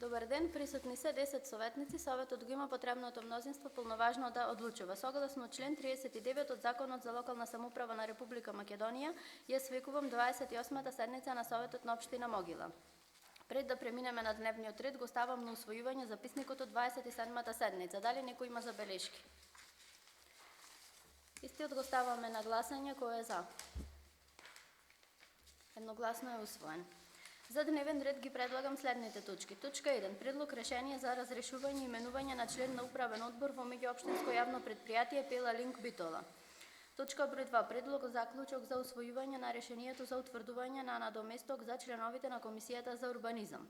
Добар ден, присутни се 10 советници. Советот го има потребното мнозинство полноважно да одлучува. Согласно член 39 од Законот за локална самоуправа на Република Македонија, ја свекувам 28-та седница на Советот на општина Могила. Пред да преминеме на дневниот ред, го ставам на усвојување записникот од 27-та седница. Дали некој има забелешки? Истиот го ставаме на гласање. Кој е за? Едногласно е усвоен. За дневен ред ги предлагам следните точки. Точка 1. Предлог решение за разрешување и именување на член на управен одбор во меѓуопштинско јавно предпријатие Пела Линк Битола. Точка број 2. Предлог заклучок за усвојување на решението за утврдување на надоместок за членовите на Комисијата за урбанизам.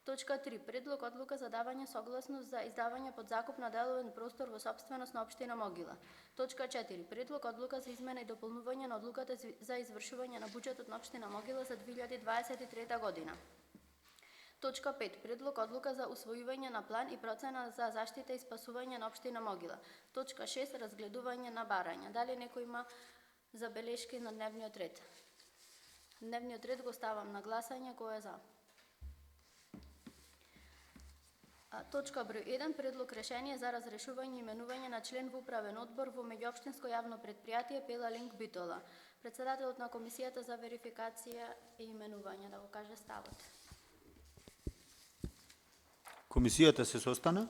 Точка 3. Предлог одлука за давање согласност за издавање под закуп на деловен простор во сопственост на општина Могила. Точка 4. Предлог одлука за измена и дополнување на одлуката за извршување на буџетот на општина Могила за 2023 година. Точка 5. Предлог одлука за усвојување на план и процена за заштита и спасување на општина Могила. Точка 6. Разгледување на барања. Дали некој има забелешки на дневниот ред? Дневниот ред го ставам на гласање. Кој е за? Точка број 1. Предлог решение за разрешување и именување на член во управен одбор во меѓуопштинско јавно предпријатие Пела Линк Битола. Председателот на Комисијата за верификација и именување да го каже ставот. Комисијата се состана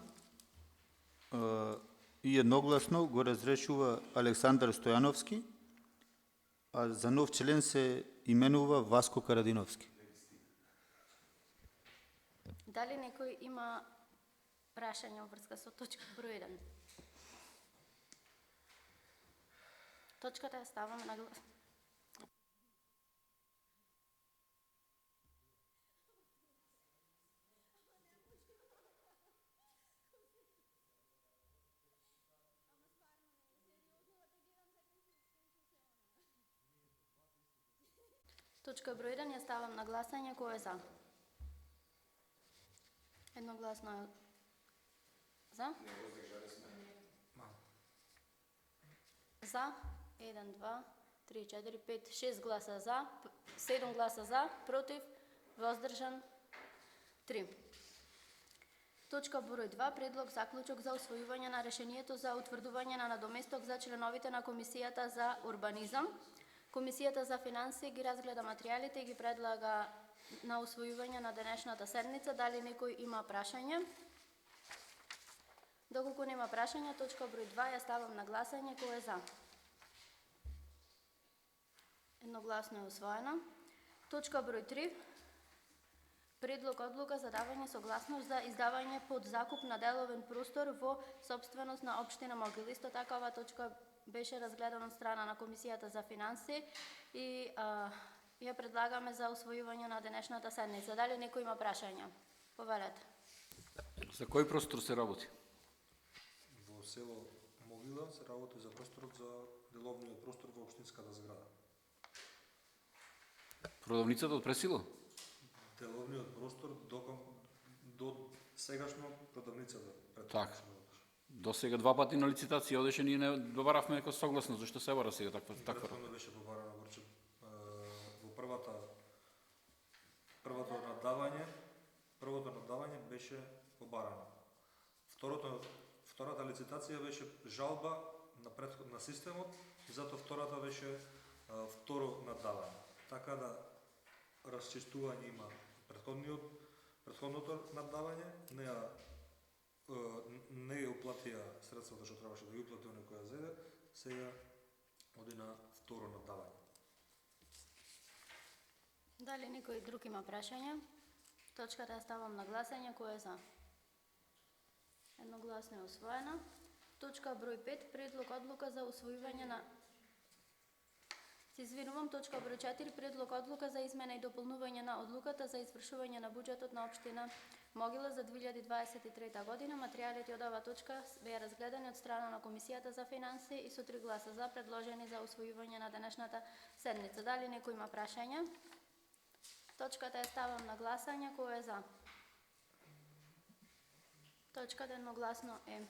и едногласно го разрешува Александар Стојановски, а за нов член се именува Васко Карадиновски. Дали некој има прашање врска со точка број 1? Точката ја ставаме на глас. Точка број 1 ја ставам на гласање. Кој е за? Едногласно е за? За 1, 2, 3, 4, 5, 6 гласа за, 7 гласа за, против, воздржан 3. Точка број 2. Предлог заклучок за усвојување на решението за утврдување на надоместок за членовите на Комисијата за урбанизам. Комисијата за финансии ги разгледа материјалите и ги предлага на усвојување на денешната седница. Дали некој има прашање? Доколку нема прашање, точка број 2 ја ставам на гласање. Кој е за? Едногласно е усвоена. Точка број 3. Предлог одлука за давање согласност за издавање под закуп на деловен простор во сопственост на општина Могила. Исто така оваа точка беше разгледана од страна на Комисијата за финансии и ја предлагаме за усвојување на денешната седница. Дали некој има прашања? Повелете. За кој простор се работи? Во село Могила се работи за просторот за деловниот простор во општинската зграда. Продавницата од Пресило? Деловниот простор до сегашно продавницата. Така. До сега два пати на лицитација одеше, ние не добаравме нека согласно, зашто се бара сега таква? Претходно беше побарана во првото наддавање беше побарано. Втората лицитација беше жалба на системот, и затоа втората беше второ наддавање. Така да расчистување има претходното наддавање, не ја уплатија средствата што требаше да ги уплати оној кој ја зеде, сега оди на второ наддавање. Дали некој друг има прашање? Точката ја ставам на гласање. Кој е за? Едногласно е усвоена. Точка број 5. Предлог одлука за усвојување на... Се извинувам, точка број 4. Предлог одлука за измена и дополнување на одлуката за извршување на буџетот на општина Могила за 2023 година. Материјалите од оваа точка беа разгледани од страна на Комисијата за финансии и со 3 гласа за предложени за усвојување на денешната седница. Дали некој има прашање? Точката ја ставам на гласање. Кој е за? Точката едногласно е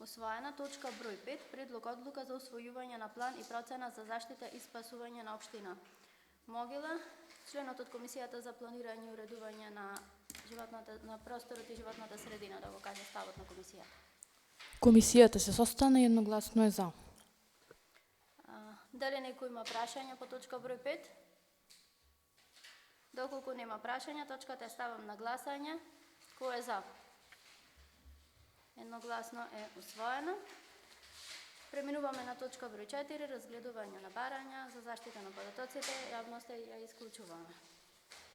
усвоена. Точка број 5. Предлог одлука за усвојување на план и процена за заштита и спасување на општина Могила. Членот од Комисијата за планирање и уредување на животна на просторот и животната средина, да го каже ставот на комисијата. Комисијата се состана и едногласно е за. Дали некој има прашања по точка број 5? Доколку нема прашања, точката ја ставам на гласање. Кој е за? Едногласно е усвоена. Преминуваме на точка број 4, разгледување на барања за заштита на податоците, јавноста ја исклучуваме.